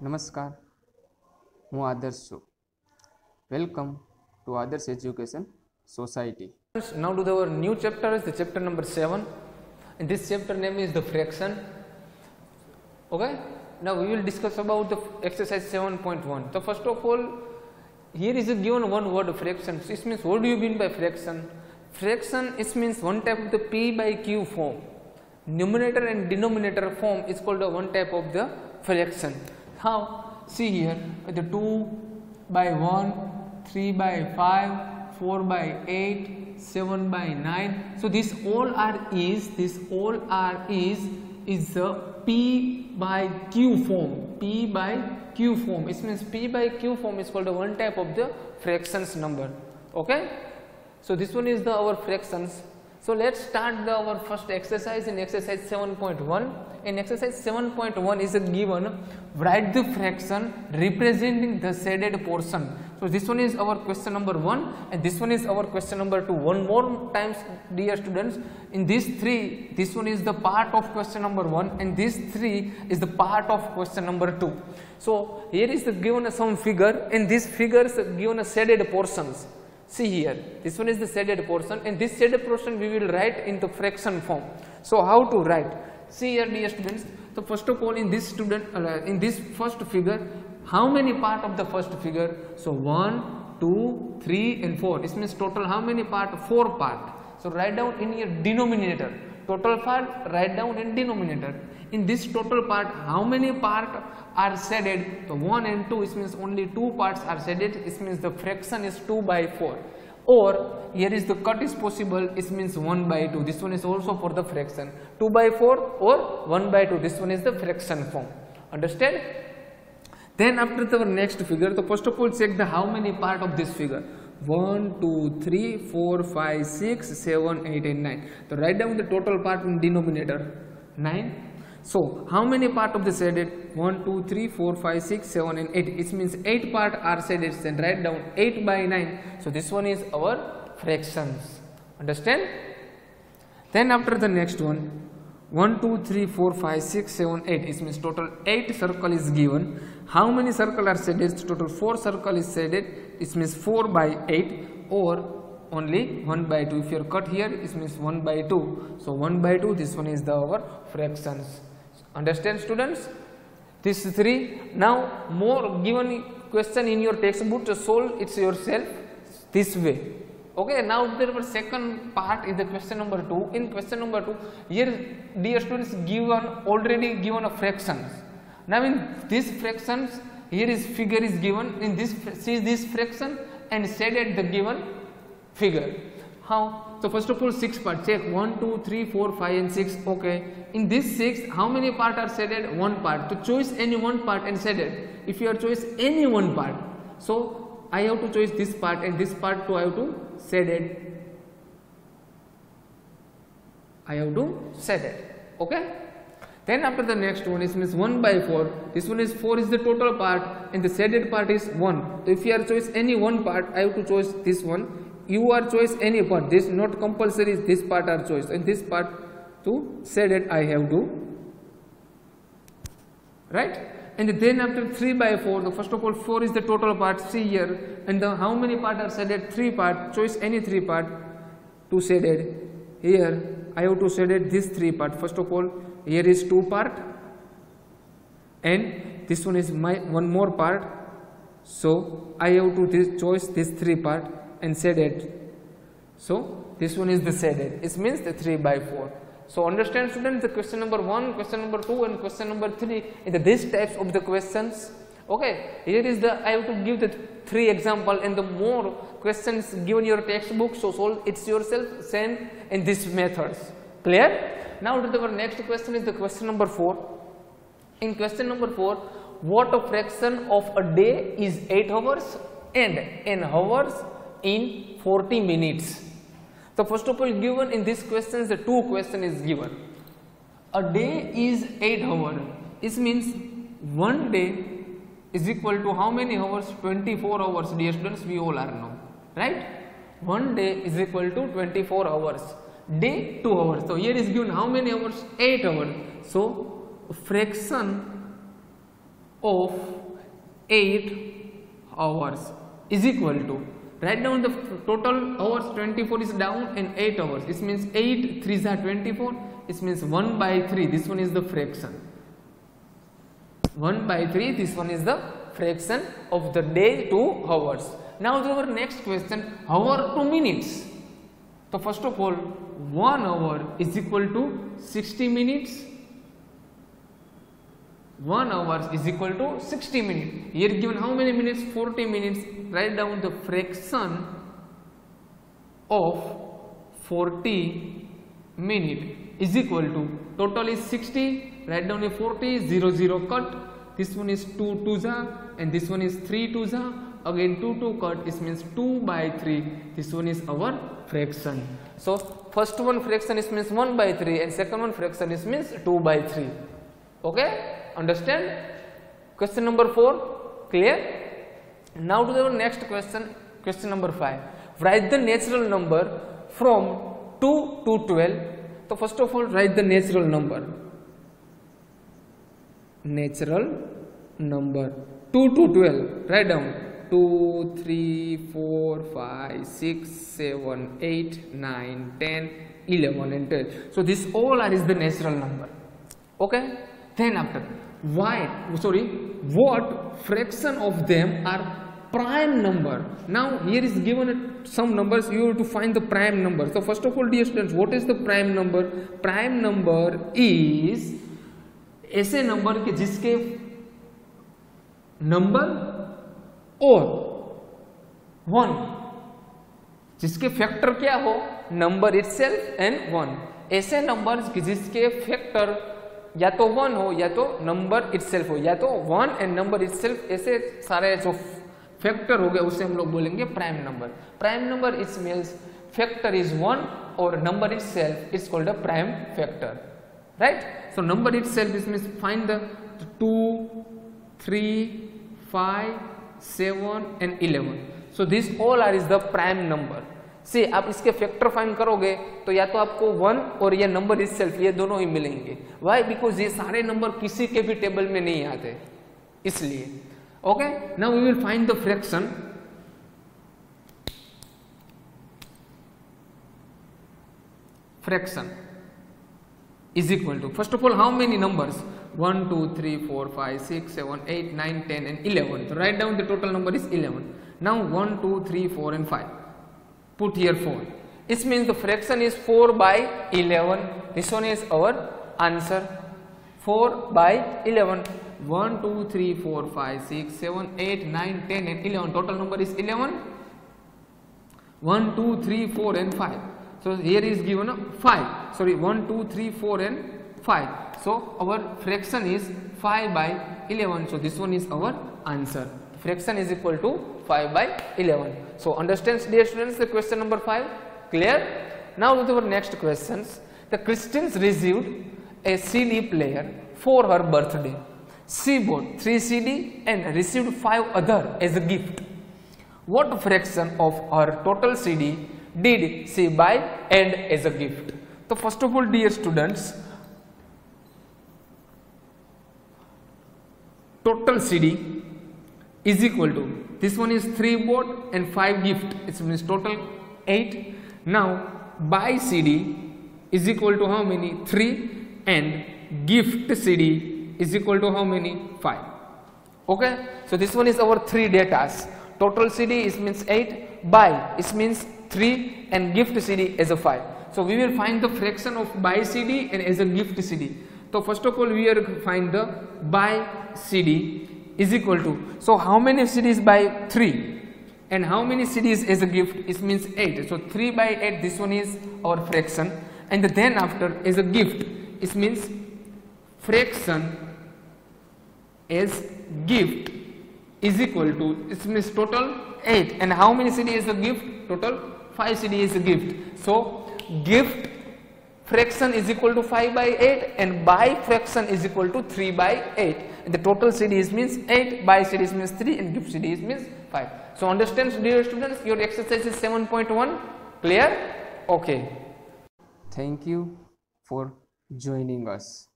નમસ્કાર, હું આદર્શ છું. વેલકમ ટુ આદર્શ education society. Now to our new chapter is the chapter number 7, and this chapter name is the fraction. Okay, now we will discuss about the exercise 7.1. So first of all, here is a given one word fraction. This means, what do you mean by fraction? Fraction is means one type of the p by q form. Numerator and denominator form is called one type of the fraction. How? See here, the 2 by 1, 3 by 5, 4 by 8, 7 by 9. So this all are is the p by q form. P by q form. It means p by q form is called one type of the fractions number. Okay. So this one is the our fractions. So let's start our first exercise in exercise 7.1. In exercise 7.1 is a given, write the fraction representing the shaded portion. So this one is our question number 1 and this one is our question number 2. One more times, dear students, in these three, this one is the part of question number 1 and this 3 is the part of question number 2. So here is the given some figure, and this figures given a shaded portions. See here, this one is the shaded portion, and this shaded portion we will write in the fraction form. So how to write? See here, dear students. So first of all, in this in this first figure, how many part of the first figure? So 1, 2, 3 and 4. This means total how many part? 4 part. So write down in your denominator. Total part write down in denominator. In this total part, how many part are shaded? So 1 and 2, it means only 2 parts are shaded. It means the fraction is 2 by 4. Or here is the cut is possible. It means 1 by 2. This one is also for the fraction. 2 by 4 or 1 by 2. This one is the fraction form. Understand? Then after the next figure, so first of all check the how many part of this figure. 1, 2, 3, 4, 5, 6, 7, 8 and 9. So write down the total part in denominator. 9. So how many part of the shaded? 1, 2, 3, 4, 5, 6, 7 and 8. It means 8 part are shaded. Then write down 8 by 9. So this one is our fractions. Understand? Then after the next one, 1, 2, 3, 4, 5, 6, 7, 8. It means total 8 circle is given. How many circle are shaded? Total 4 circle is shaded. It means 4 by 8 or only 1 by 2. If you are cut here, it means 1 by 2. So 1 by 2, this one is the our fractions. Understand, students? This 3. Now more given question in your textbook to solve it yourself this way. Okay, now there was second part is the question number 2. In question number 2, here dear students already given a fractions. Now in this fractions, here is figure is given. In this, see this fraction and shaded the given figure. How? So first of all 6 part. Check 1, 2, 3, 4, 5 and 6. Okay. In this 6, how many part are shaded? 1 part. To choose any one part and shaded. If you are choose any one part, so I have to choose this part and this part too I have to shaded. I have to shaded. Okay. Then after the next one is means 1 by 4. This one is 4 is the total part and the shaded part is 1. So if you are choose any one part, I have to choose this one. You are choice any part. This not compulsory. This part are choice and this part to shaded I have to. Right? And then after 3 by 4, the first of all 4 is the total part. See here, and the how many part are shaded? 3 part. Choice any 3 part to shaded. Here I have to shaded this 3 part. First of all, here is 2 part, and this one is my one more part. So I have to choice this 3 part and shaded. So this one is the shaded. It means the 3 by 4. So understand, students, the question number 1, question number 2 and question number 3 is these types of the questions. Okay, here is the, I have to give the 3 example and the more questions given your textbook, so solve it yourself, same in these methods. Clear? Now to our next question is the question number 4. In question number 4, what a fraction of a day is 8 hours and n hours in 40 minutes. So first of all, given in this question, the 2 question is given. A day is 8 hours. It means one day is equal to how many hours? 24 hours, dear students, we all are know, right? One day is equal to 24 hours. Day 2 hours. So here is given how many hours? 8 hours. So fraction of 8 hours is equal to, write down the total hours. 24 is down and 8 hours. This means 8 3s are 24. This means 1 by 3. This one is the fraction. 1 by 3. This one is the fraction of the day to hours. Now to our next question, hour to minutes. So first of all, 1 hour is equal to 60 minutes. 1 hour is equal to 60 minutes. Here given how many minutes? 40 minutes. Write down the fraction of 40 minutes is equal to, total is 60. Write down a 40, 0 0 cut. This one is 2 2s and this one is 3 2s. Again 2 2 cut. This means 2 by 3. This one is our fraction. So first one fraction is means 1 by 3 and second one fraction is means 2 by 3. Okay, understand? Question number 4 clear? Now to the next question, question number 5. Write the natural number from 2 to 12. So first of all, write the natural number. Natural number 2 to 12. Write down 2, 3, 4, 5, 6, 7, 8, 9, 10, 11 and 12. So this all are is the natural number. Okay. Then after, what fraction of them are prime number? Now here is given some numbers, you have to find the prime number. So first of all, dear students, what is the prime number? Prime number is ऐसे number के जिसके number और 1, जिसके factor क्या हो? Number itself and 1. ऐसे number जिसके factor या तो 1 हो या तो नंबर इटसेल्फ हो, या तो 1 एंड नंबर इटसेल्फ, ऐसे सारे जो फैक्टर हो गए उसे हम लोग बोलेंगे prime number. Prime number it's means factor is 1 और number itself is called a prime factor. Right? So number itself is means find the 2, 3, 5, 7 and 11. So these all are is the prime number. See, आप इसके factor find करोगे तो या तो आपको 1 और ये नंबर इटसेल्फ ये दोनों ही मिलेंगे. Why? Because ये सारे नंबर किसी के भी टेबल में नहीं आते, इसलिए. Okay? Now we will find the fraction. Fraction is equal to, first of all, how many numbers? 1, 2, 3, 4, 5, 6, 7, 8, 9, 10 and 11. So write down the total number is 11. Now 1, 2, 3, 4 and 5. Put here 4. This means the fraction is 4 by 11. This one is our answer. 4 by 11. 1, 2, 3, 4, 5, 6, 7, 8, 9, 10 and 11. Total number is 11. 1, 2, 3, 4 and 5. So here is given a 5. Sorry, 1, 2, 3, 4 and 5. So our fraction is 5 by 11. So this one is our answer. Fraction is equal to 5 by 11. So understand, dear students, the question number 5 clear? Now with our next questions. The Christians received a CD player for her birthday. She bought 3 CD and received 5 other as a gift. What fraction of her total CD did she buy and as a gift? So first of all, dear students, total CD is equal to, this one is 3 bought and 5 gift, it means total 8. Now buy CD is equal to how many? 3 and gift CD is equal to how many? 5. Okay, so this one is our 3 datas. Total CD is means 8, buy it means 3 and gift CD as a 5. So we will find the fraction of buy CD and as a gift CD. So first of all, we are find the buy CD is equal to, so how many CDs buy? 3 and how many CDs as a gift? It means 8. So 3 by 8, this one is our fraction, and then after as a gift it means fraction as gift is equal to, it means total 8 and how many CD is a gift? Total 5 CD is a gift. So gift fraction is equal to 5 by 8 and buy fraction is equal to 3 by 8, and the total CD is means 8, buy CD is means 3 and gift CD is means 5. So understand, dear students, your exercise is 7.1 clear? Okay. Thank you for joining us.